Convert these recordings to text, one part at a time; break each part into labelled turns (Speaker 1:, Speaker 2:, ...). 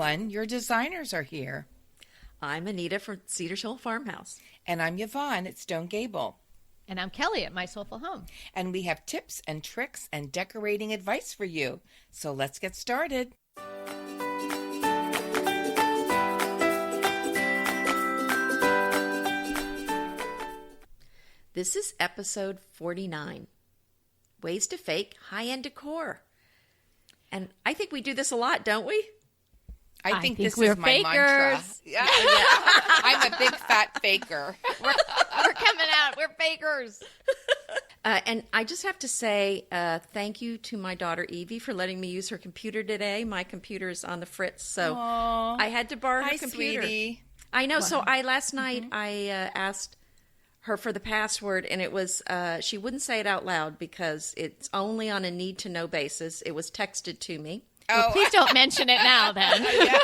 Speaker 1: everyone. Your designers are here.
Speaker 2: I'm Anita from Cedar Shoal Farmhouse.
Speaker 1: And I'm Yvonne at Stone Gable.
Speaker 3: And I'm Kelly at My Soulful Home.
Speaker 1: And we have tips and tricks and decorating advice for you. So let's get started.
Speaker 2: This is episode 49, Ways to Fake High-End Decor. And I think we do this a lot, don't we?
Speaker 1: I think this
Speaker 3: we're
Speaker 1: is my
Speaker 3: fakers.
Speaker 1: mantra. Yeah. I'm a big fat faker.
Speaker 3: We're coming out. We're fakers.
Speaker 2: And I just have to say thank you to my daughter Evie for letting me use her computer today. My computer is on the fritz, so
Speaker 1: Aww.
Speaker 2: I had to borrow her
Speaker 1: Hi,
Speaker 2: computer.
Speaker 1: Sweetie.
Speaker 2: I know. Wow. So last night I asked her for the password, and it was she wouldn't say it out loud because it's only on a need-to-know basis. It was texted to me.
Speaker 3: Well, please don't mention it now, then.
Speaker 1: Yeah.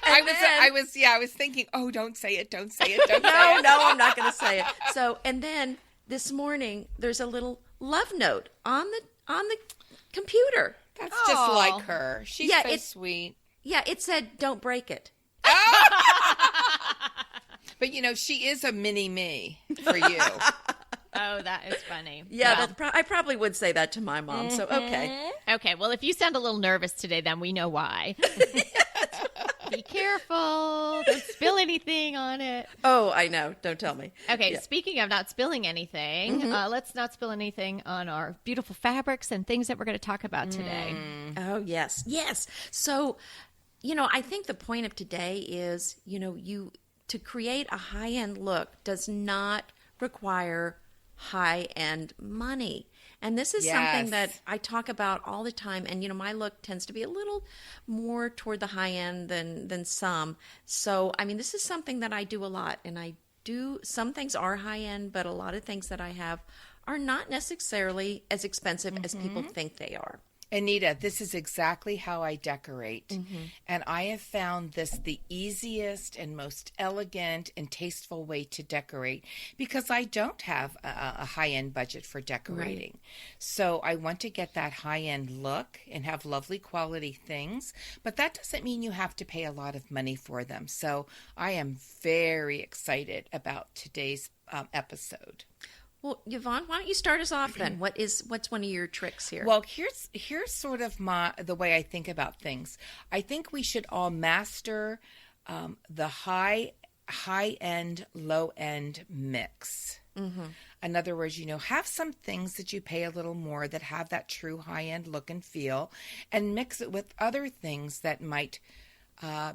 Speaker 1: I was thinking, oh, don't say it, don't say it, don't say it.
Speaker 2: No, I'm not going to say it. So, and then this morning, there's a little love note on the computer.
Speaker 1: That's just like her. She's so sweet.
Speaker 2: Yeah, it said, "Don't break it."
Speaker 1: But you know, she is a mini me for you.
Speaker 3: Oh, that is funny.
Speaker 2: Yeah, I probably would say that to my mom. So, okay.
Speaker 3: Okay, well, if you sound a little nervous today, then we know why. Be careful. Don't spill anything on it.
Speaker 2: Oh, I know. Don't tell me.
Speaker 3: Okay, Speaking of not spilling anything, let's not spill anything on our beautiful fabrics and things that we're going to talk about today.
Speaker 2: Oh, yes. Yes. So, I think the point of today is, to create a high-end look does not require high-end money. And this is something that I talk about all the time. And, my look tends to be a little more toward the high end than some. So, this is something that I do a lot. And some things are high end, but a lot of things that I have are not necessarily as expensive as people think they are.
Speaker 1: Anita, this is exactly how I decorate. And I have found this the easiest and most elegant and tasteful way to decorate because I don't have a high-end budget for decorating. Right. So I want to get that high-end look and have lovely quality things, but that doesn't mean you have to pay a lot of money for them. So I am very excited about today's episode.
Speaker 2: Well, Yvonne, why don't you start us off then? What's one of your tricks here?
Speaker 1: Well, here's sort of the way I think about things. I think we should all master the high end, low end mix. In other words, have some things that you pay a little more that have that true high end look and feel, and mix it with other things that might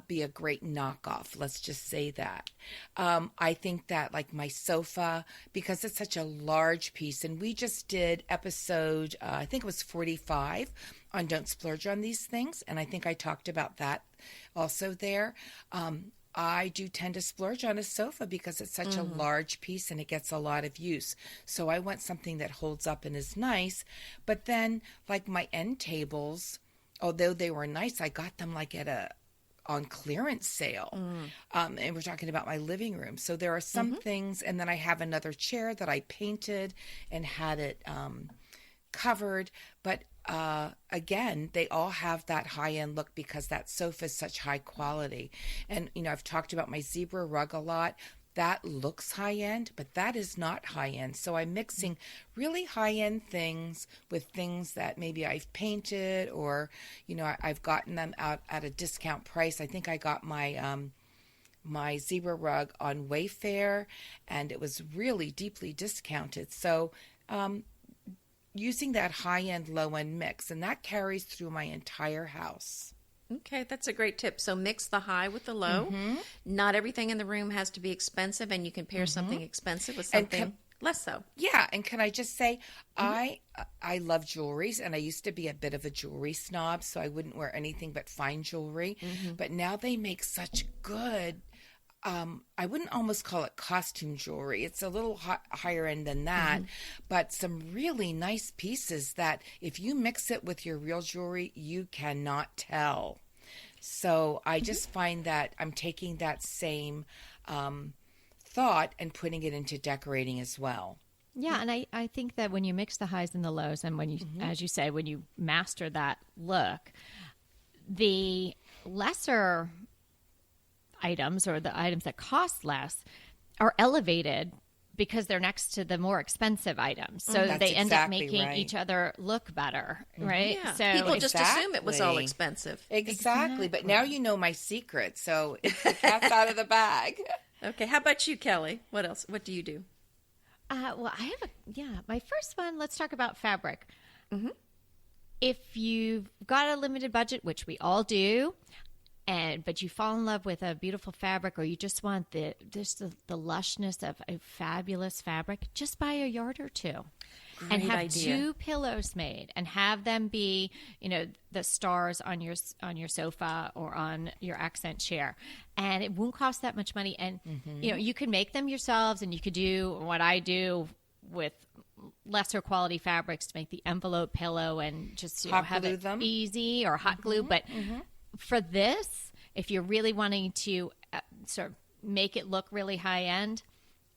Speaker 1: be a great knockoff. Let's just say that. I think that like my sofa, because it's such a large piece, and we just did episode, I think it was 45 on Don't Splurge on These Things. And I think I talked about that also there. I do tend to splurge on a sofa because it's such a large piece and it gets a lot of use. So I want something that holds up and is nice. But then like my end tables, although they were nice, I got them like on clearance sale. And we're talking about my living room. So there are some things, and then I have another chair that I painted and had it covered. But again, they all have that high-end look because that sofa is such high quality. And, I've talked about my zebra rug a lot. That looks high-end, but that is not high-end. So I'm mixing really high-end things with things that maybe I've painted or, I've gotten them out at a discount price. I think I got my my zebra rug on Wayfair, and it was really deeply discounted. So using that high-end, low-end mix, and that carries through my entire house.
Speaker 2: Okay, that's a great tip. So mix the high with the low. Not everything in the room has to be expensive, and you can pair something expensive with something less so.
Speaker 1: Yeah, and can I just say, I love jewelries, and I used to be a bit of a jewelry snob, so I wouldn't wear anything but fine jewelry. But now they make such good, I wouldn't almost call it costume jewelry. It's a little higher end than that, but some really nice pieces that if you mix it with your real jewelry, you cannot tell. So I just find that I'm taking that same thought and putting it into decorating as well.
Speaker 3: Yeah, and I think that when you mix the highs and the lows, and when you, as you say, when you master that look, the lesser items, or the items that cost less, are elevated because they're next to the more expensive items. So
Speaker 1: That's
Speaker 3: they end up
Speaker 1: exactly
Speaker 3: making
Speaker 1: right.
Speaker 3: each other look better, right?
Speaker 2: Yeah.
Speaker 3: So
Speaker 2: People just assume it was all
Speaker 1: Exactly.
Speaker 2: expensive.
Speaker 1: Exactly. But now you know my secret, so it's the cat's out of the bag.
Speaker 2: Okay, how about you, Kelly? What else? What do you do?
Speaker 3: well, I have my first one, let's talk about fabric. If you've got a limited budget, which we all do, but you fall in love with a beautiful fabric, or you just want the lushness of a fabulous fabric, just buy a yard or two. And
Speaker 2: Great
Speaker 3: have
Speaker 2: idea.
Speaker 3: 2 pillows made, and have them be, the stars on your sofa or on your accent chair, and it won't cost that much money. And you can make them yourselves, and you could do what I do with lesser quality fabrics to make the envelope pillow, and just
Speaker 1: Hot
Speaker 3: have
Speaker 1: glue
Speaker 3: it
Speaker 1: them.
Speaker 3: easy, or hot glue. But for this, if you're really wanting to sort of make it look really high end,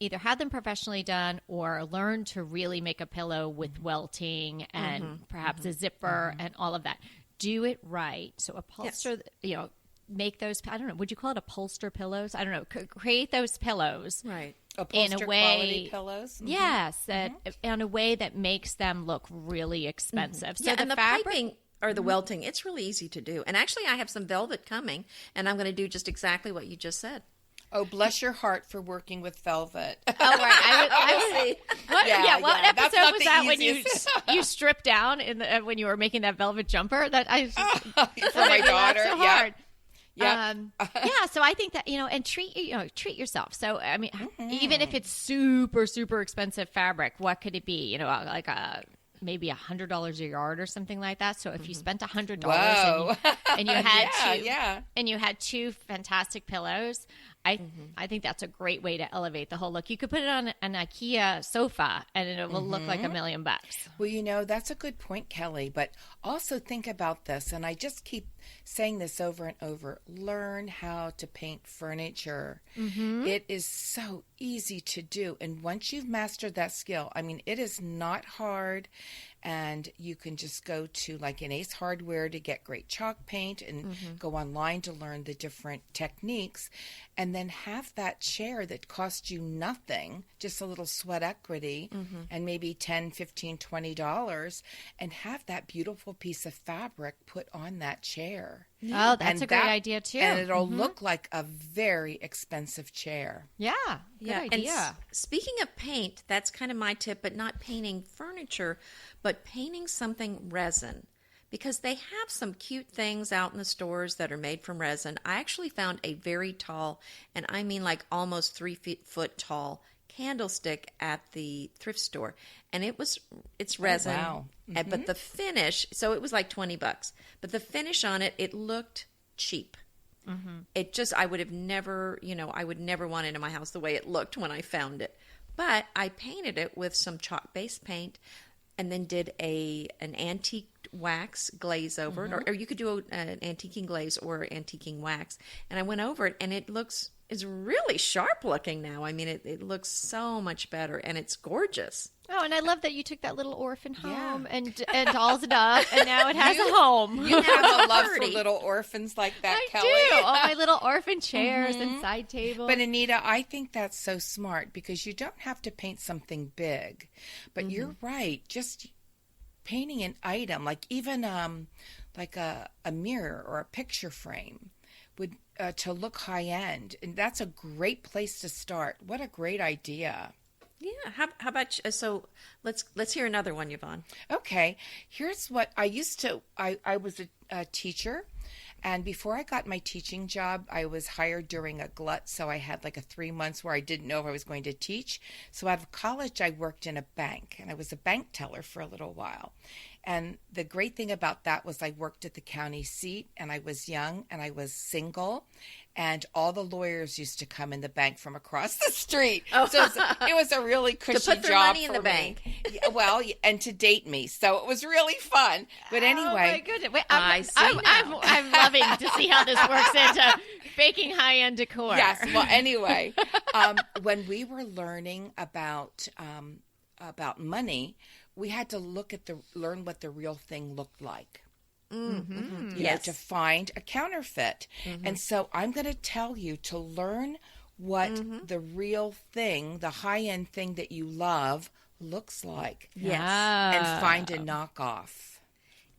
Speaker 3: either have them professionally done, or learn to really make a pillow with welting and perhaps a zipper and all of that. Do it right. So upholster, make those, I don't know, would you call it upholster pillows? I don't know. Create those pillows.
Speaker 2: Right.
Speaker 1: Upholster
Speaker 3: way-
Speaker 1: quality pillows.
Speaker 3: Yes, that in a way that makes them look really expensive. So
Speaker 2: Yeah, and the
Speaker 3: fabric,
Speaker 2: piping or the welting, it's really easy to do. And actually, I have some velvet coming, and I'm going to do just exactly what you just said.
Speaker 1: Oh, bless your heart for working with velvet.
Speaker 3: Oh, right. I what,
Speaker 1: Yeah,
Speaker 3: what
Speaker 1: yeah, that's
Speaker 3: episode
Speaker 1: not
Speaker 3: was
Speaker 1: the
Speaker 3: that when
Speaker 1: easiest.
Speaker 3: you stripped down when you were making that velvet jumper? That
Speaker 1: For my daughter.
Speaker 3: so
Speaker 1: yeah.
Speaker 3: hard.
Speaker 1: Yep.
Speaker 3: So I think that, and treat yourself. So, I mean, even if it's super, super expensive fabric, what could it be? Like maybe $100 a yard or something like that. So if you spent $100
Speaker 1: Whoa.
Speaker 3: and you had
Speaker 1: Yeah.
Speaker 3: and you had 2 fantastic pillows, I think that's a great way to elevate the whole look. You could put it on an IKEA sofa, and it will look like $1 million.
Speaker 1: Well, that's a good point, Kelly. But also think about this, and I just keep saying this over and over. Learn how to paint furniture. It is so easy to do. And once you've mastered that skill, I mean, it is not hard. And you can just go to like an Ace Hardware to get great chalk paint, and go online to learn the different techniques, and then have that chair that costs you nothing, just a little sweat equity, and maybe $10, $15, $20, and have that beautiful piece of fabric put on that chair.
Speaker 3: Oh, that's
Speaker 1: And
Speaker 3: a great
Speaker 1: that-
Speaker 3: idea too.
Speaker 1: And it'll look like a very expensive chair.
Speaker 3: Yeah, good
Speaker 2: And
Speaker 3: idea.
Speaker 2: speaking of paint, that's kind of my tip, but not painting furniture, but painting something resin. Because they have some cute things out in the stores that are made from resin. I actually found a very tall, and I mean like almost 3 foot tall, candlestick at the thrift store. And it's resin.
Speaker 1: wow.
Speaker 2: But the finish, so it was like $20. But the finish on it, it looked cheap. It just, I would never want it in my house the way it looked when I found it. But I painted it with some chalk-based paint, and then did an antique wax glaze over it, or you could do an antiquing glaze or antiquing wax. And I went over it, and it's really sharp looking now. I mean, it looks so much better, and it's gorgeous.
Speaker 3: Oh, and I love that you took that little orphan home and dolled it up, and now it has a home.
Speaker 1: You have a love for
Speaker 2: Pretty.
Speaker 1: little orphans like that,
Speaker 3: I
Speaker 1: Kelly.
Speaker 3: do. All my little orphan chairs and side tables.
Speaker 1: But Anita, I think that's so smart, because you don't have to paint something big. But you're right. Just painting an item, like even like a mirror or a picture frame, would to look high end, and that's a great place to start. What a great idea!
Speaker 2: Yeah. How about so? Let's hear another one, Yvonne.
Speaker 1: Okay, here's what I used to. I was a teacher, and before I got my teaching job, I was hired during a glut, so I had like a 3 months where I didn't know if I was going to teach. So out of college, I worked in a bank, and I was a bank teller for a little while. And the great thing about that was I worked at the county seat, and I was young, and I was single, and all the lawyers used to come in the bank from across the street. So it was a really cushy
Speaker 2: To put their
Speaker 1: job
Speaker 2: money in
Speaker 1: for
Speaker 2: the
Speaker 1: me.
Speaker 2: bank.
Speaker 1: Yeah, well, and to date me, so it was really fun. But
Speaker 3: Oh my
Speaker 1: anyway,
Speaker 3: goodness! Wait,
Speaker 2: I see now.
Speaker 3: I'm loving to see how this works into baking high-end decor.
Speaker 1: yes. Well, anyway, when we were learning about money, we had to learn what the real thing looked like. know, to find a counterfeit. And so I'm going to tell you to learn what the real thing, the high-end thing that you love looks like.
Speaker 2: Yes.
Speaker 1: And find a knockoff.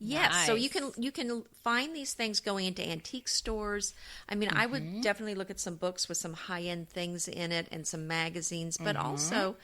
Speaker 2: Yes,
Speaker 3: Nice.
Speaker 2: so you can find these things going into antique stores. I mean, I would definitely look at some books with some high-end things in it and some magazines, but also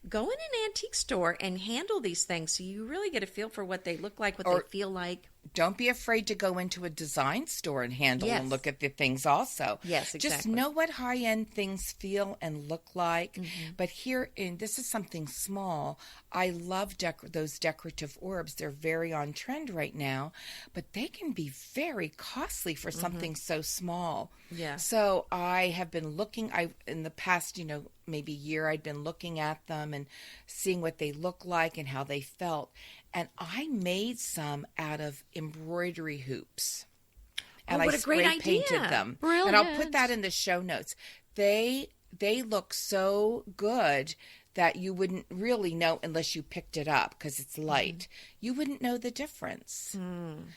Speaker 2: go in an antique store and handle these things so you really get a feel for what they look like, what they feel like.
Speaker 1: Don't be afraid to go into a design store and handle and look at the things also.
Speaker 2: Yes, exactly.
Speaker 1: Just know what high-end things feel and look like. But here, this is something small. I love those decorative orbs. They're very on trend right now, but they can be very costly for something so small.
Speaker 2: Yeah.
Speaker 1: So I have been looking, in the past, maybe year, I'd been looking at them and seeing what they look like and how they felt. And I made some out of embroidery hoops. And
Speaker 2: what
Speaker 1: I
Speaker 2: a great
Speaker 1: spray painted
Speaker 2: idea.
Speaker 1: them.
Speaker 3: Brilliant.
Speaker 1: And I'll put that in the show notes. They look so good that you wouldn't really know unless you picked it up because it's light. You wouldn't know the difference.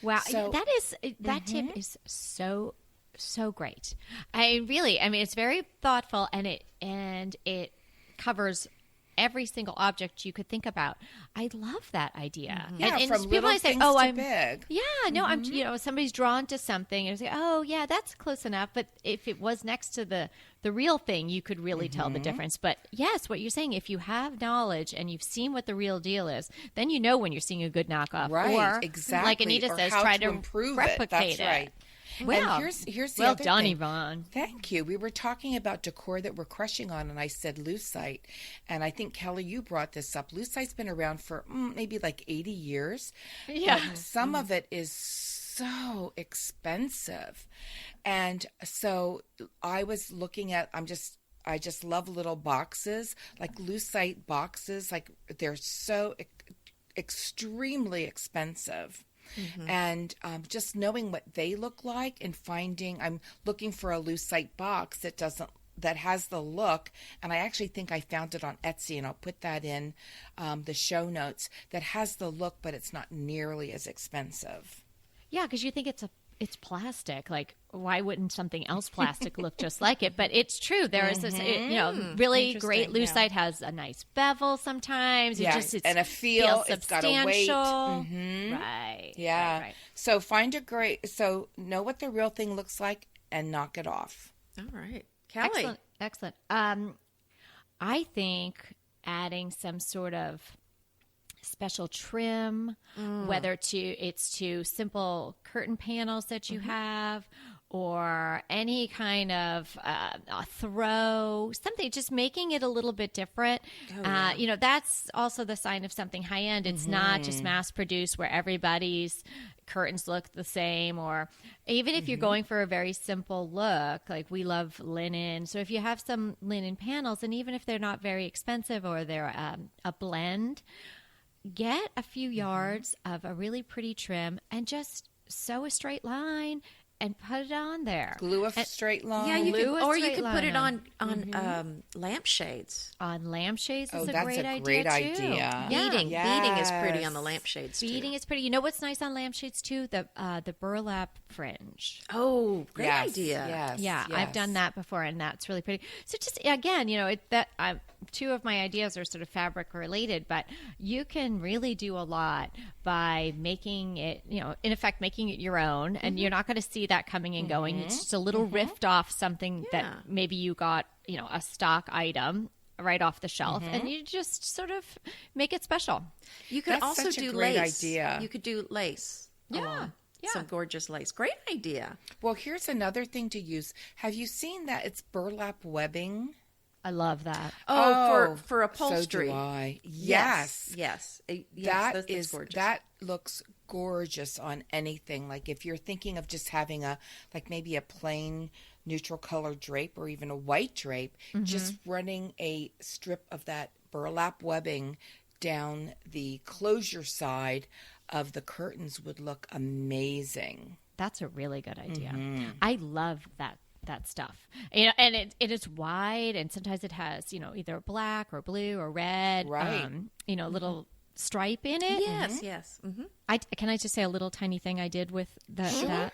Speaker 3: Wow,
Speaker 1: So-
Speaker 3: that tip is so great. I mean, it's very thoughtful, and it covers every single object you could think about. I love that idea.
Speaker 1: Yeah,
Speaker 3: and
Speaker 1: from
Speaker 3: people
Speaker 1: little
Speaker 3: might say,
Speaker 1: things
Speaker 3: "Oh,
Speaker 1: to
Speaker 3: I'm
Speaker 1: big."
Speaker 3: Yeah, no, I'm. Somebody's drawn to something, and it's like, "Oh, yeah, that's close enough." But if it was next to the real thing, you could really tell the difference. But yes, what you're saying, if you have knowledge and you've seen what the real deal is, then you know when you're seeing a good knockoff.
Speaker 1: Right,
Speaker 3: or,
Speaker 1: exactly.
Speaker 3: like Anita
Speaker 1: Or
Speaker 3: says,
Speaker 1: how
Speaker 3: try
Speaker 1: to
Speaker 3: to
Speaker 1: improve it.
Speaker 3: replicate
Speaker 1: That's right.
Speaker 3: Wow.
Speaker 1: And here's the
Speaker 3: well
Speaker 1: other
Speaker 3: done,
Speaker 1: thing.
Speaker 3: Yvonne.
Speaker 1: Thank you. We were talking about decor that we're crushing on, and I said lucite. And I think, Kelly, you brought this up. Lucite's been around for maybe like 80 years.
Speaker 3: Yeah.
Speaker 1: But some of it is so expensive. And so I was looking at, I just love little boxes, like lucite boxes. Like they're so extremely expensive. And just knowing what they look like and I'm looking for a lucite box that has the look, and I actually think I found it on Etsy, and I'll put that in the show notes, that has the look, but it's not nearly as expensive.
Speaker 3: Yeah, because you think it's plastic. Like, why wouldn't something else plastic look just like it? But it's true. There is this, really great
Speaker 2: Interesting,
Speaker 3: lucite has a nice bevel sometimes.
Speaker 1: Yeah,
Speaker 3: It's
Speaker 1: and a feel.
Speaker 3: feels
Speaker 1: It's got a weight.
Speaker 3: substantial. Right.
Speaker 1: Yeah.
Speaker 3: Right.
Speaker 1: So know what the real thing looks like and knock it off.
Speaker 2: All right. Kelly.
Speaker 3: Excellent. I think adding some sort of special trim, whether it's to simple curtain panels that you have, or any kind of a throw, something, just making it a little bit different. That's also the sign of something high end. It's not just mass produced where everybody's curtains look the same, or even if you're going for a very simple look, like we love linen. So if you have some linen panels, and even if they're not very expensive or they're a blend, get a few yards of a really pretty trim and just sew a straight line and put it on there.
Speaker 1: Glue a straight line.
Speaker 2: Yeah, you could put it
Speaker 3: line
Speaker 2: on lampshades.
Speaker 3: On lampshades
Speaker 1: Oh,
Speaker 3: is a
Speaker 1: that's
Speaker 3: great
Speaker 1: a great
Speaker 3: idea too.
Speaker 1: idea.
Speaker 3: Yeah.
Speaker 2: Beading is pretty
Speaker 1: Yes.
Speaker 2: on the lampshades too.
Speaker 3: Beading is pretty. You know what's nice on lampshades too? The burlap fringe.
Speaker 2: Oh, great
Speaker 1: Yes,
Speaker 2: idea.
Speaker 1: Yes.
Speaker 3: Yeah,
Speaker 1: yes.
Speaker 3: I've done that before, and that's really pretty. So just again, two of my ideas are sort of fabric related, but you can really do a lot by making it, in effect, making it your own, and you're not going to see that coming and going. It's just a little rift off something
Speaker 2: Yeah.
Speaker 3: that maybe you got, a stock item right off the shelf, and you just sort of make it special.
Speaker 2: You could
Speaker 1: That's
Speaker 2: also
Speaker 1: such a
Speaker 2: do
Speaker 1: great
Speaker 2: lace.
Speaker 1: idea.
Speaker 2: You could do lace.
Speaker 3: Yeah,
Speaker 2: along.
Speaker 3: yeah.
Speaker 2: Some gorgeous lace. Great idea.
Speaker 1: Well, here's another thing to use. Have you seen that? It's burlap webbing.
Speaker 3: I love that.
Speaker 2: For upholstery.
Speaker 1: So do I. Yes.
Speaker 2: Yes.
Speaker 1: That's
Speaker 2: gorgeous.
Speaker 1: that looks gorgeous on anything. Like if you're thinking of just having maybe a plain neutral color drape or even a white drape, just running a strip of that burlap webbing down the closure side of the curtains would look amazing.
Speaker 3: That's a really good idea. I love that stuff. And it is wide, and sometimes it has, either black or blue or red.
Speaker 1: Right.
Speaker 3: Little stripe in it.
Speaker 2: Yes, yes. Mm-hmm.
Speaker 3: Can I just say a little tiny thing I did with that?
Speaker 1: Sure.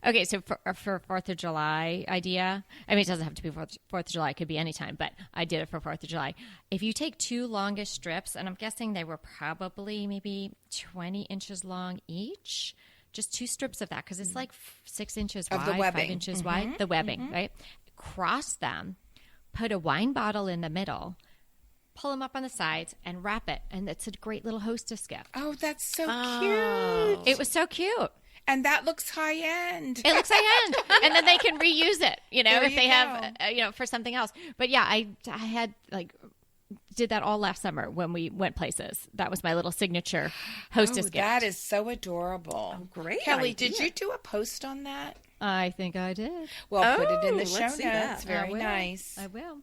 Speaker 3: Okay, so for 4th of July idea, I mean, it doesn't have to be 4th of July. It could be any time, but I did it for 4th of July. If you take 2 longish strips, and I'm guessing they were probably maybe 20 inches long each, just 2 strips of that, because it's like 6 inches
Speaker 1: of
Speaker 3: wide,
Speaker 1: the webbing.
Speaker 3: 5 inches wide, the webbing, right? Cross them, put a wine bottle in the middle, pull them up on the sides, and wrap it. And it's a great little hostess gift.
Speaker 1: Oh, that's so cute.
Speaker 3: It was so cute.
Speaker 1: And that looks high end.
Speaker 3: It looks high end. And then they can reuse it,
Speaker 1: There
Speaker 3: if
Speaker 1: you
Speaker 3: they
Speaker 1: go.
Speaker 3: have, for something else. But yeah, I had did that all last summer when we went places. That was my little signature hostess gift.
Speaker 1: That is so adorable.
Speaker 2: Oh, great
Speaker 1: Kelly,
Speaker 2: idea.
Speaker 1: did you do a post on that?
Speaker 3: I think I did.
Speaker 1: Well, put it in the
Speaker 2: let's
Speaker 1: show
Speaker 2: see
Speaker 1: notes.
Speaker 2: that.
Speaker 1: Very
Speaker 3: I will.
Speaker 1: nice.
Speaker 3: I will.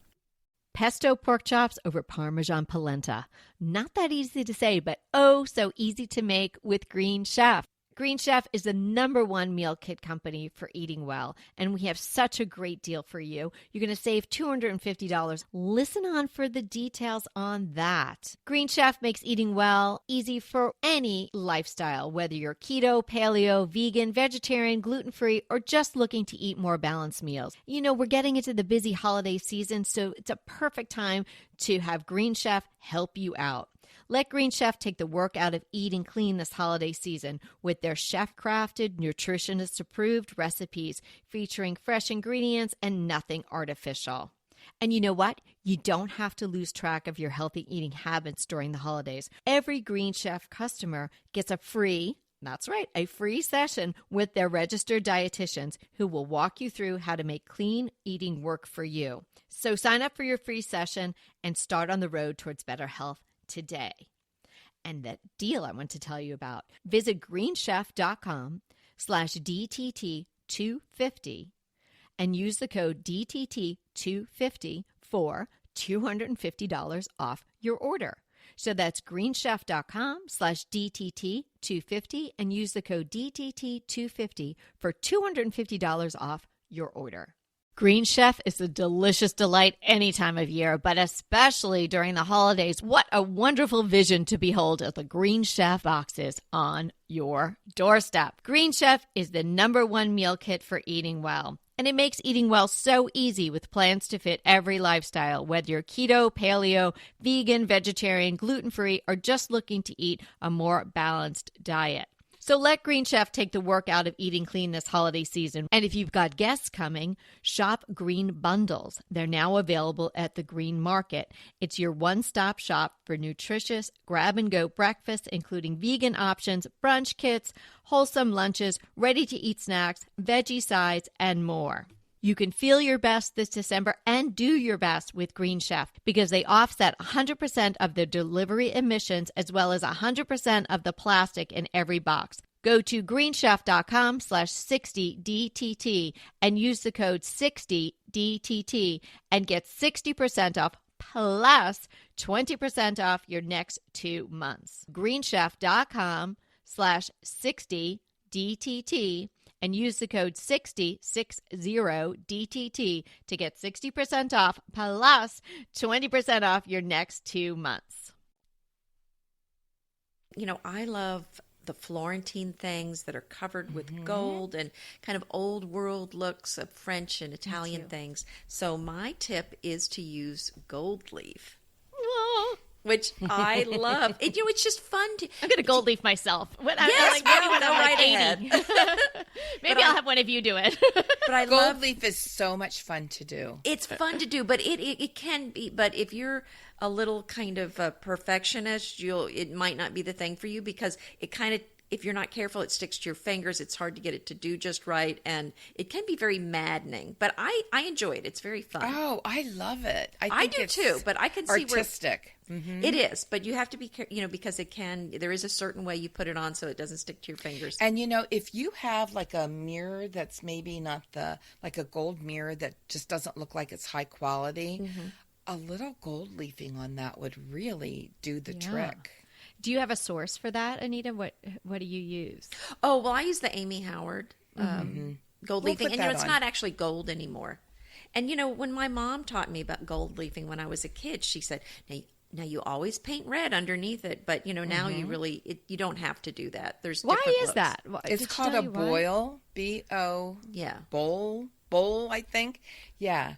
Speaker 4: Pesto pork chops over Parmesan polenta. Not that easy to say, but oh so easy to make with Green Chef. Green Chef is the #1 meal kit company for eating well, and we have such a great deal for you. You're going to save $250. Listen on for the details on that. Green Chef makes eating well easy for any lifestyle, whether you're keto, paleo, vegan, vegetarian, gluten-free, or just looking to eat more balanced meals. We're getting into the busy holiday season, so it's a perfect time to have Green Chef help you out. Let Green Chef take the work out of eating clean this holiday season with their chef-crafted, nutritionist-approved recipes featuring fresh ingredients and nothing artificial. And you know what? You don't have to lose track of your healthy eating habits during the holidays. Every Green Chef customer gets a free session with their registered dietitians who will walk you through how to make clean eating work for you. So sign up for your free session and start on the road towards better health today. And that deal I want to tell you about, visit greenchef.com/DTT250 and use the code DTT250 for $250 off your order. So that's greenchef.com/DTT250 and use the code DTT250 for $250 off your order. Green Chef is a delicious delight any time of year, but especially during the holidays. What a wonderful vision to behold as the Green Chef boxes on your doorstep. Green Chef is the #1 meal kit for eating well. And it makes eating well so easy with plans to fit every lifestyle, whether you're keto, paleo, vegan, vegetarian, gluten-free, or just looking to eat a more balanced diet. So let Green Chef take the work out of eating clean this holiday season. And if you've got guests coming, shop Green Bundles. They're now available at the Green Market. It's your one-stop shop for nutritious grab-and-go breakfast, including vegan options, brunch kits, wholesome lunches, ready-to-eat snacks, veggie sides, and more. You can feel your best this December and do your best with Green Chef because they offset 100% of the delivery emissions as well as 100% of the plastic in every box. Go to greenchef.com/60DTT and use the code 60DTT and get 60% off plus 20% off your next 2 months. greenchef.com/60DTT and use the code 60DTT to get 60% off plus 20% off your next 2 months.
Speaker 2: I love the Florentine things that are covered with gold and kind of old world looks of French and Italian things. So my tip is to use gold leaf. Which I love. It's just fun to.
Speaker 3: I'm going to gold leaf myself. Maybe
Speaker 2: go right ahead.
Speaker 3: Maybe I'll have one of you do it.
Speaker 2: But I
Speaker 1: Gold leaf is so much fun to do.
Speaker 2: It's fun to do, but it can be. But if you're a little kind of a perfectionist, it might not be the thing for you because it kind of. If you're not careful, it sticks to your fingers. It's hard to get it to do just right, and it can be very maddening. But I enjoy it. It's very fun.
Speaker 1: Oh, I love it.
Speaker 2: I do too. But I can see
Speaker 1: artistic.
Speaker 2: It is, but you have to be, because there is a certain way you put it on so it doesn't stick to your fingers.
Speaker 1: And if you have like a mirror that's maybe not like a gold mirror that just doesn't look like it's high quality, a little gold leafing on that would really do the trick.
Speaker 3: Do you have a source for that, Anita? What do you use?
Speaker 2: Oh, well, I use the Amy Howard gold leafing, and it's
Speaker 1: on.
Speaker 2: not actually gold anymore. And when my mom taught me about gold leafing when I was a kid, she said, "Now, Now you always paint red underneath it, but now you really you don't have to do that. There's
Speaker 3: Why
Speaker 2: different
Speaker 3: is
Speaker 2: looks.
Speaker 3: that?
Speaker 1: It's called a boil, B-O.
Speaker 2: Yeah.
Speaker 1: Bowl, I think. Yeah.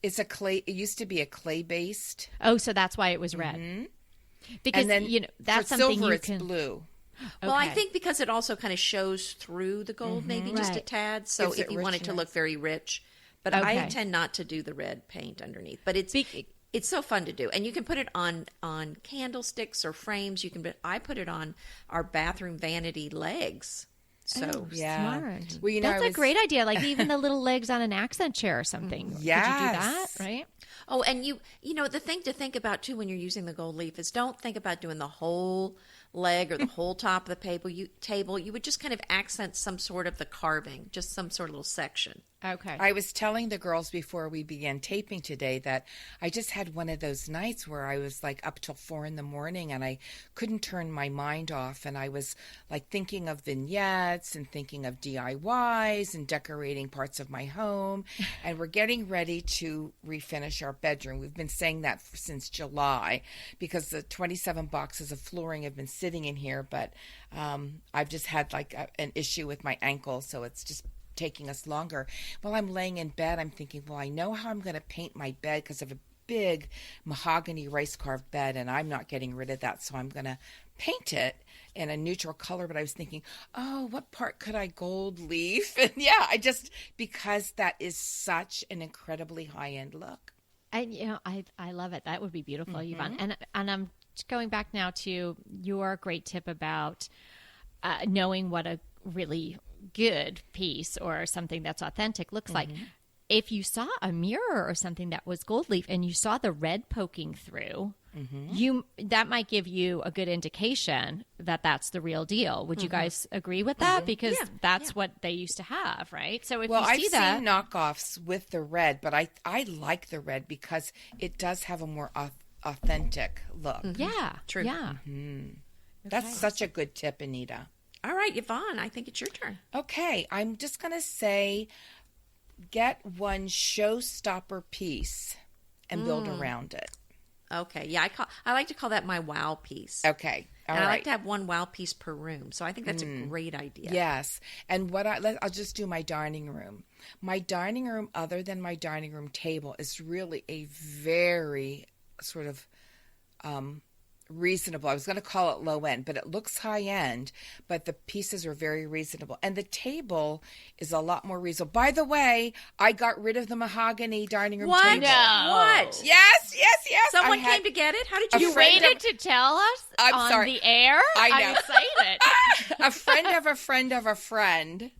Speaker 1: It's a clay. It used to be a clay-based.
Speaker 3: Oh, so that's why it was red. Because
Speaker 1: And then
Speaker 3: that's
Speaker 1: for
Speaker 3: something
Speaker 1: silver,
Speaker 3: you
Speaker 1: it's
Speaker 3: can.
Speaker 1: blue.
Speaker 2: Well, I
Speaker 3: Okay.
Speaker 2: think because it also kind of shows through the gold, maybe just a
Speaker 3: Right.
Speaker 2: tad. So
Speaker 1: Gives
Speaker 2: if
Speaker 1: it
Speaker 2: you want it to
Speaker 1: richness.
Speaker 2: look very rich, but I
Speaker 3: Okay.
Speaker 2: tend not to do the red paint underneath. But it's so fun to do, and you can put it on candlesticks or frames. I put it on our bathroom vanity legs. So
Speaker 1: Yeah.
Speaker 3: Smart.
Speaker 1: Well,
Speaker 3: That's a great idea. Like even the little legs on an accent chair or something. Could you do that?
Speaker 1: Yes.
Speaker 3: Right?
Speaker 2: Oh, and the thing to think about too when you're using the gold leaf is don't think about doing the whole leg or the whole top of the table. You would just kind of accent some sort of the carving, just some sort of little section.
Speaker 3: Okay.
Speaker 1: I was telling the girls before we began taping today that I just had one of those nights where I was like up till 4 a.m. and I couldn't turn my mind off. And I was like thinking of vignettes and thinking of DIYs and decorating parts of my home. And we're getting ready to refinish our bedroom. We've been saying that since July because the 27 boxes of flooring have been sitting in here. But I've just had like an issue with my ankle. So it's just taking us longer. While I'm laying in bed, I'm thinking, well, I know how I'm going to paint my bed because I have a big mahogany rice carved bed and I'm not getting rid of that. So I'm going to paint it in a neutral color. But I was thinking, oh, what part could I gold leaf? And yeah, because that is such an incredibly high-end look.
Speaker 3: And I love it. That would be beautiful, Yvonne. And I'm going back now to your great tip about knowing what a really good piece or something that's authentic looks like. If you saw a mirror or something that was gold leaf and you saw the red poking through, that might give you a good indication that that's the real deal. Would you guys agree with that? Because that's what they used to have, right? So if
Speaker 1: Well,
Speaker 3: you see
Speaker 1: I've seen knockoffs with the red, but I like the red because it does have a more authentic look.
Speaker 3: yeah,
Speaker 2: True.
Speaker 3: yeah.
Speaker 1: That's such a good tip, Anita.
Speaker 2: All right, Yvonne, I think it's your turn.
Speaker 1: Okay, I'm just going to say get one showstopper piece and build around it.
Speaker 2: Okay, yeah, I like to call that my wow piece.
Speaker 1: Okay, all
Speaker 2: and I
Speaker 1: right.
Speaker 2: like to have one wow piece per room, so I think that's a great idea.
Speaker 1: Yes, and I'll just do my dining room. My dining room, other than my dining room table, is really a very sort of reasonable. I was going to call it low end, but it looks high end, but the pieces are very reasonable. And the table is a lot more reasonable. By the way, I got rid of the mahogany dining room
Speaker 2: What?
Speaker 1: table.
Speaker 3: No.
Speaker 2: What?
Speaker 1: Yes.
Speaker 2: Someone
Speaker 1: I had
Speaker 2: came to get it? How did
Speaker 1: a
Speaker 2: you
Speaker 3: You
Speaker 1: friend
Speaker 3: waited to tell us
Speaker 1: I'm
Speaker 3: on
Speaker 1: sorry.
Speaker 3: the air?
Speaker 1: I know.
Speaker 3: I'm excited.
Speaker 1: a friend of a friend of a friend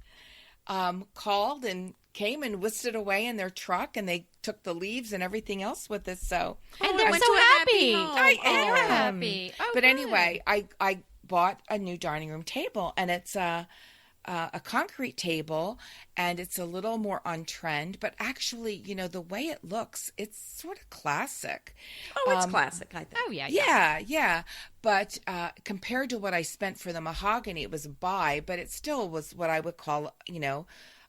Speaker 1: called and came and whisked it away in their truck, and they took the leaves and everything else with it. So
Speaker 3: And
Speaker 2: it
Speaker 3: they're
Speaker 2: went
Speaker 3: so
Speaker 2: to a happy
Speaker 3: happy.
Speaker 2: home.
Speaker 3: And you're
Speaker 1: am.
Speaker 3: happy. Oh,
Speaker 1: but
Speaker 3: good.
Speaker 1: anyway, I bought a new dining room table, and it's a concrete table, and it's a little more on trend. But actually, the way it looks, it's sort of classic.
Speaker 2: Oh, it's classic, I think.
Speaker 3: Oh, yeah.
Speaker 1: Yeah. But compared to what I spent for the mahogany, it was a buy, but it still was what I would call,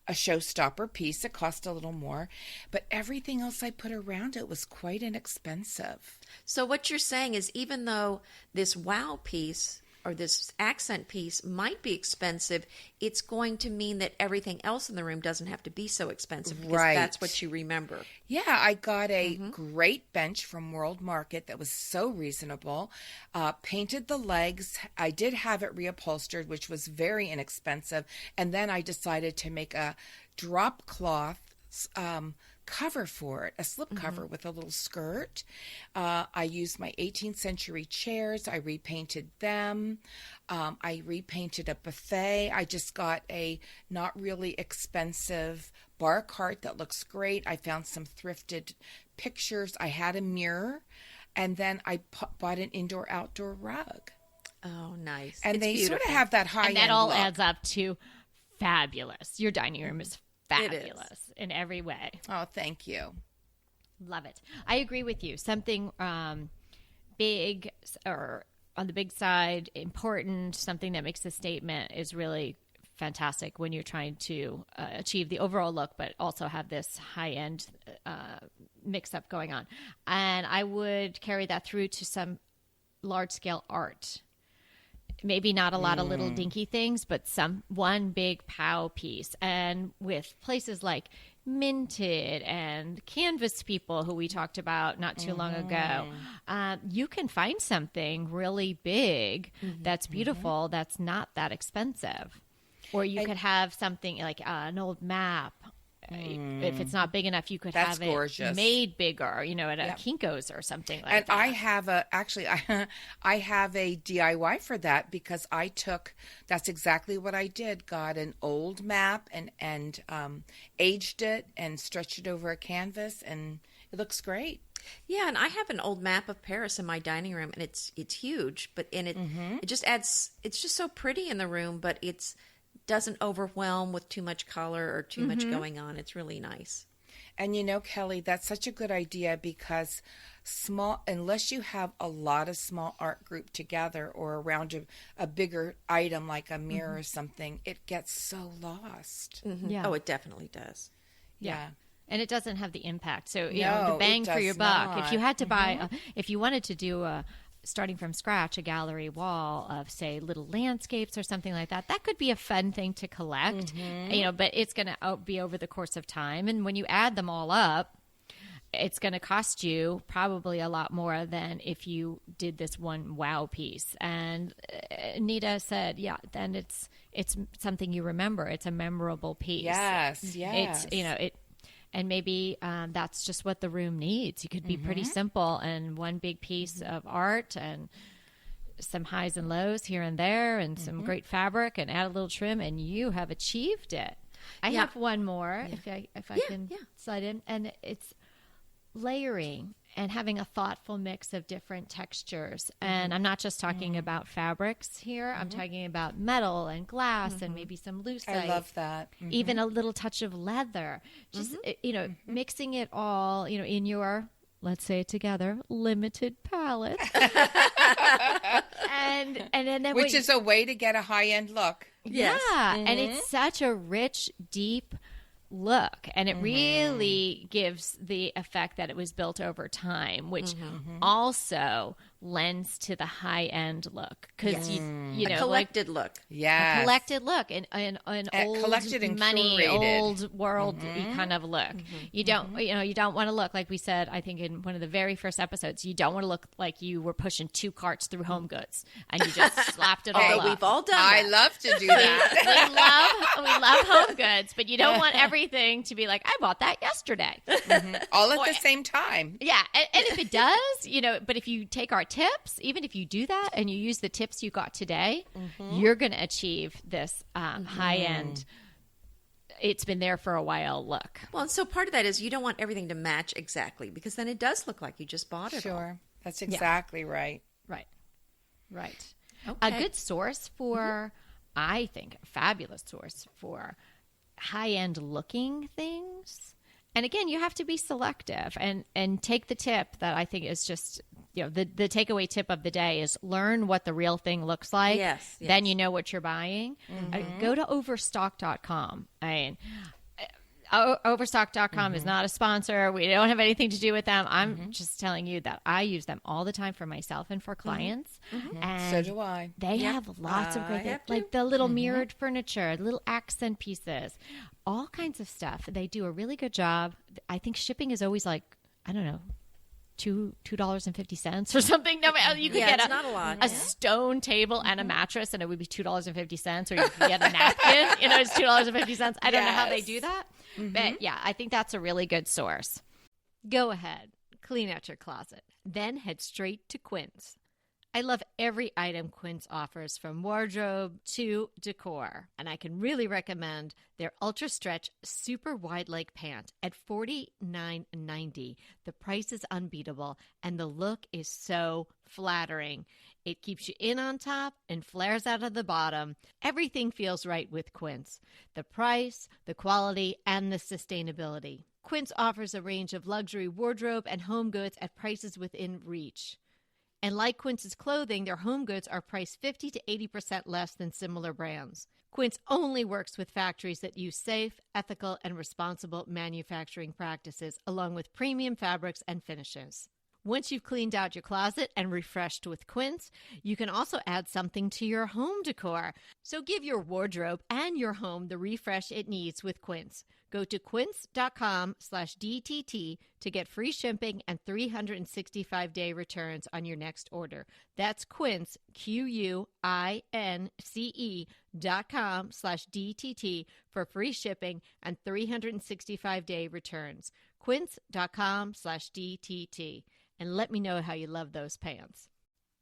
Speaker 1: a showstopper piece. It cost a little more, but everything else I put around it was quite inexpensive.
Speaker 2: So what you're saying is even though this wow piece or this accent piece might be expensive, it's going to mean that everything else in the room doesn't have to be so expensive because
Speaker 1: Right.
Speaker 2: that's what you remember.
Speaker 1: Yeah, I got a great bench from World Market that was so reasonable. Painted the legs. I did have it reupholstered, which was very inexpensive. And then I decided to make a drop cloth cover for it, a slip cover with a little skirt. I used my 18th century chairs. I repainted them. I repainted a buffet. I just got a not really expensive bar cart that looks great. I found some thrifted pictures. I had a mirror, and then I bought an indoor-outdoor rug.
Speaker 2: Oh, nice.
Speaker 1: And
Speaker 2: It's
Speaker 1: they
Speaker 2: beautiful.
Speaker 1: sort of have that high-end
Speaker 3: And that all
Speaker 1: look.
Speaker 3: adds up to fabulous. Your dining room is
Speaker 2: It is.
Speaker 3: fabulous in every way.
Speaker 1: Oh, thank you.
Speaker 3: Love it. I agree with you. Something big or on the big side, important, something that makes a statement is really fantastic when you're trying to achieve the overall look, but also have this high-end mix up going on. And I would carry that through to some large scale art. Maybe not a lot of little dinky things, but one big POW piece. And with places like Minted and Canvas People, who we talked about not too long ago, you can find something really big that's beautiful, that's not that expensive. Or you could have something like an old map. If it's not big enough, you could have it made bigger, at a Kinko's or something like that.
Speaker 1: And I have I have a DIY for that, because that's exactly what I did. Got an old map and aged it and stretched it over a canvas, and it looks great.
Speaker 2: Yeah, and I have an old map of Paris in my dining room, and it's huge, but it just adds. It's just so pretty in the room, but it's doesn't overwhelm with too much color or too much going on. It's really nice.
Speaker 1: And Kelly, that's such a good idea, because unless you have a lot of small art group together or around a bigger item like a mirror or something, it gets so lost.
Speaker 3: Yeah.
Speaker 2: Oh, it definitely does.
Speaker 3: Yeah. And it doesn't have the impact. So,
Speaker 1: No,
Speaker 3: the bang
Speaker 1: it
Speaker 3: for your
Speaker 1: does
Speaker 3: buck.
Speaker 1: not.
Speaker 3: If you had to buy, if you wanted to do starting from scratch, a gallery wall of, say, little landscapes or something like that, that could be a fun thing to collect, but it's going to be over the course of time. And when you add them all up, it's going to cost you probably a lot more than if you did this one wow piece. And Anita said, then it's something you remember. It's a memorable piece.
Speaker 1: Yes.
Speaker 3: It's, and maybe that's just what the room needs. You could be pretty simple, and one big piece of art and some highs and lows here and there and some great fabric, and add a little trim, and you have achieved it. I have one more, if I can slide in, and it's layering and having a thoughtful mix of different textures. And I'm not just talking about fabrics here. I'm talking about metal and glass and maybe some lucite.
Speaker 1: I love that.
Speaker 3: Even a little touch of leather. Just, mixing it all, in your, let's say it together, limited palette. and then
Speaker 1: Which is a way to get a high-end look.
Speaker 2: Yes.
Speaker 3: Yeah. And it's such a rich, deep look, and it really gives the effect that it was built over time, which also lends to the high-end look, because
Speaker 2: a collected look.
Speaker 1: Yeah,
Speaker 3: a collected look, an old
Speaker 1: collected and
Speaker 3: money,
Speaker 1: curated.
Speaker 3: old world kind of look. You don't, you don't want to look like we said, I think in one of the very first episodes. You don't want to look like you were pushing 2 carts through Home Goods and you just slapped it all
Speaker 2: Although
Speaker 3: up.
Speaker 2: we've all done that.
Speaker 1: I love to do that.
Speaker 3: we love Home Goods, but you don't want everything to be like, I bought that yesterday.
Speaker 1: All at the same time.
Speaker 3: Yeah, and if it does, but if you take our tips, even if you do that and you use the tips you got today, you're going to achieve this high-end, it's been there for a while look.
Speaker 2: Well, and so part of that is you don't want everything to match exactly, because then it does look like you just bought it all.
Speaker 1: Sure. That's exactly right.
Speaker 3: Right.
Speaker 2: Okay.
Speaker 3: A good source for, I think, a fabulous source for high-end looking things. And again, you have to be selective and take the tip that I think is just, the takeaway tip of the day is learn what the real thing looks like.
Speaker 2: Yes.
Speaker 3: Then you know what you're buying. Go to overstock.com. Overstock.com is not a sponsor. We don't have anything to do with them. I'm just telling you that I use them all the time for myself and for clients. And
Speaker 1: So do I.
Speaker 3: they have lots of great things, like the little mirrored furniture, little accent pieces, all kinds of stuff. They do a really good job. I think shipping is always like, I don't know, $2.50 or something. No, you could get
Speaker 2: it's not a lot.
Speaker 3: a stone table and a mattress, and it would be $2.50, or you could get a napkin. It's $2.50. I don't know how they do that, but yeah, I think that's a really good source.
Speaker 4: Go ahead, clean out your closet, then head straight to Quinn's. I love every item Quinn's offers, from wardrobe to decor, and I can really recommend their Ultra Stretch Super Wide Leg Pant at $49.90. The price is unbeatable, and the look is so flattering. It keeps you in on top and flares out of the bottom. Everything feels right with Quinn's. The price, the quality, and the sustainability. Quinn's offers a range of luxury wardrobe and home goods at prices within reach. And like Quince's clothing, their home goods are priced 50 to 80% less than similar brands. Quince only works with factories that use safe, ethical, and responsible manufacturing practices, along with premium fabrics and finishes. Once you've cleaned out your closet and refreshed with Quince, you can also add something to your home decor. So give your wardrobe and your home the refresh it needs with Quince. Go to quince.com/DTT to get free shipping and 365-day returns on your next order. That's Quince, QUINCE.com/DTT for free shipping and 365-day returns. Quince.com/DTT. And let me know how you love those pants.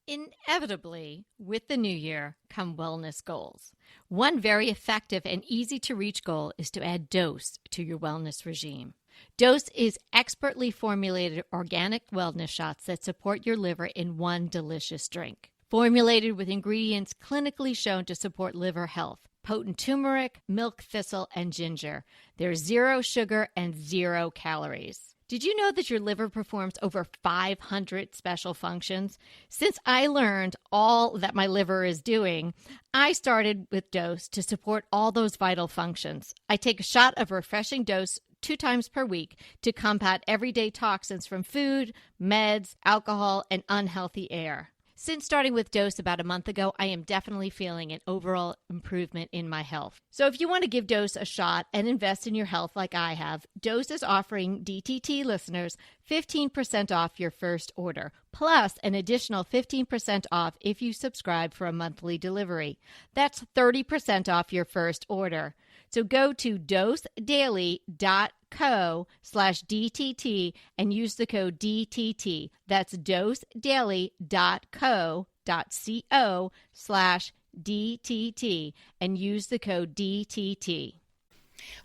Speaker 4: Inevitably, with the new year come wellness goals. One very effective and easy to reach goal is to add Dose to your wellness regime. Dose is expertly formulated organic wellness shots that support your liver in one delicious drink. Formulated with ingredients clinically shown to support liver health. Potent turmeric, milk thistle, and ginger. There's 0 sugar and 0 calories. Did you know that your liver performs over 500 special functions? Since I learned all that my liver is doing, I started with Dose to support all those vital functions. I take a shot of refreshing Dose 2 times per week to combat everyday toxins from food, meds, alcohol, and unhealthy air. Since starting with Dose about a month ago, I am definitely feeling an overall improvement in my health. So if you want to give Dose a shot and invest in your health like I have, Dose is offering DTT listeners 15% off your first order, plus an additional 15% off if you subscribe for a monthly delivery. That's 30% off your first order. So go to dosedaily.co/DTT and use the code DTT. That's dosedaily.co.co/DTT and use the code DTT.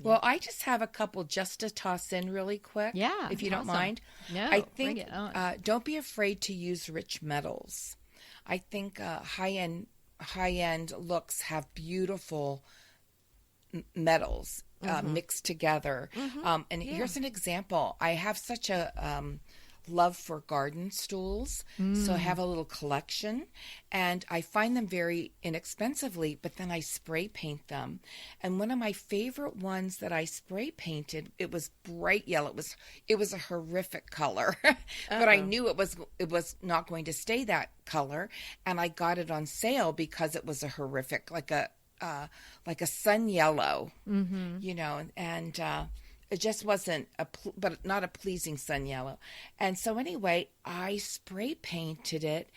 Speaker 1: Well, I just have a couple just to toss in really quick.
Speaker 4: Yeah,
Speaker 1: if you don't mind.
Speaker 4: No,
Speaker 1: I think
Speaker 4: bring it on.
Speaker 1: Don't be afraid to use rich metals. I think high-end looks have beautiful metals mixed together. And here's an example. I have such a love for garden stools, so I have a little collection, and I find them very inexpensively, but then I spray paint them. And one of my favorite ones that I spray painted, it was bright yellow. It was a horrific color, but I knew it was not going to stay that color, and I got it on sale because it was a horrific, like a sun yellow, you know, and it just wasn't but not a pleasing sun yellow. And so anyway, I spray painted it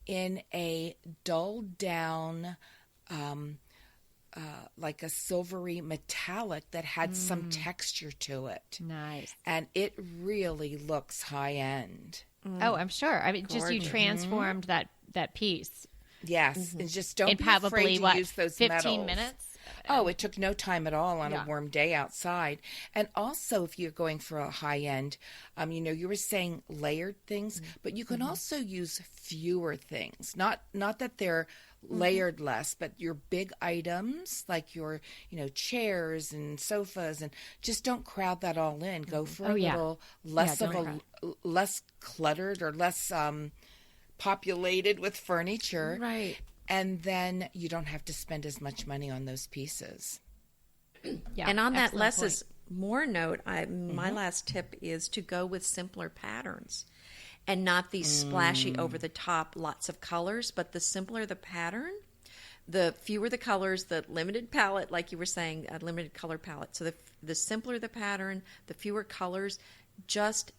Speaker 1: in a dulled down, like a silvery metallic that had some texture to it.
Speaker 4: Nice.
Speaker 1: And it really looks high end.
Speaker 3: Oh, I'm sure. I mean, just you transformed that piece.
Speaker 1: Yes, and just don't
Speaker 3: In
Speaker 1: be
Speaker 3: probably,
Speaker 1: afraid to use those
Speaker 3: 15
Speaker 1: metals.
Speaker 3: minutes?
Speaker 1: Oh, it took no time at all on
Speaker 3: Yeah.
Speaker 1: a warm day outside. And also, if you're going for a high end, you know, you were saying layered things, but you can also use fewer things. Not that they're layered less, but your big items like your, you know, chairs and sofas, and just don't crowd that all in. Go for a little less less cluttered or less populated with furniture.
Speaker 2: Right.
Speaker 1: And then you don't have to spend as much money on those pieces.
Speaker 3: Yeah,
Speaker 2: And on that
Speaker 3: excellent
Speaker 2: less
Speaker 3: point.
Speaker 2: is more note, my last tip is to go with simpler patterns and not these splashy over the top lots of colors, but the simpler the pattern, the fewer the colors, the limited palette, like you were saying, a limited color palette. So the simpler the pattern, the fewer colors, just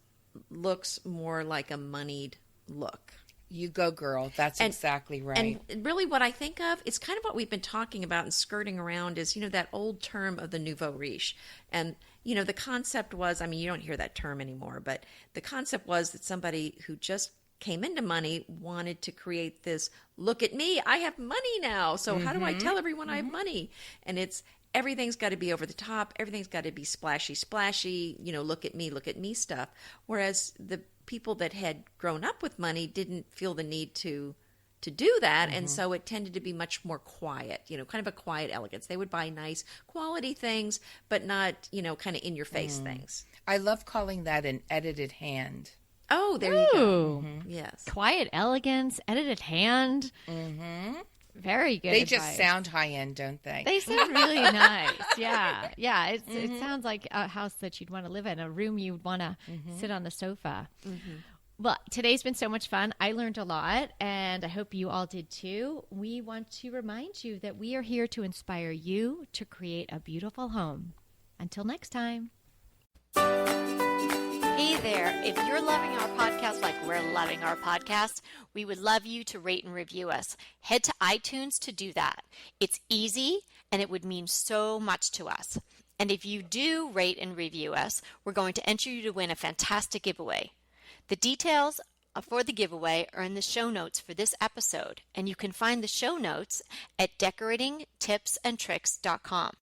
Speaker 2: looks more like a moneyed look.
Speaker 1: You go, girl. That's exactly right.
Speaker 2: And really what I think of, it's kind of what we've been talking about and skirting around is, you know, that old term of the nouveau riche. And, you know, the concept was, I mean, you don't hear that term anymore, but the concept was that somebody who just came into money wanted to create this, look at me, I have money now. So how do I tell everyone I have money? And it's, everything's got to be over the top. Everything's got to be splashy, you know, look at me stuff. Whereas the people that had grown up with money didn't feel the need to do that. And so it tended to be much more quiet, you know, kind of a quiet elegance. They would buy nice quality things, but not, you know, kind of in your face things.
Speaker 1: I love calling that an edited hand.
Speaker 2: Oh, there you go.
Speaker 3: Ooh.
Speaker 2: Yes.
Speaker 3: Quiet elegance, edited hand. Very good.
Speaker 1: They just
Speaker 3: advice.
Speaker 1: sound high-end, don't they?
Speaker 3: They sound really nice. Yeah. Yeah. It sounds like a house that you'd want to live in, a room you'd want to sit on the sofa. Well, today's been so much fun. I learned a lot, and I hope you all did too. We want to remind you that we are here to inspire you to create a beautiful home. Until next time. Hey there. If you're loving our podcast like we're loving our podcast, we would love you to rate and review us. Head to iTunes to do that. It's easy, and it would mean so much to us. And if you do rate and review us, we're going to enter you to win a fantastic giveaway. The details for the giveaway are in the show notes for this episode, and you can find the show notes at decoratingtipsandtricks.com.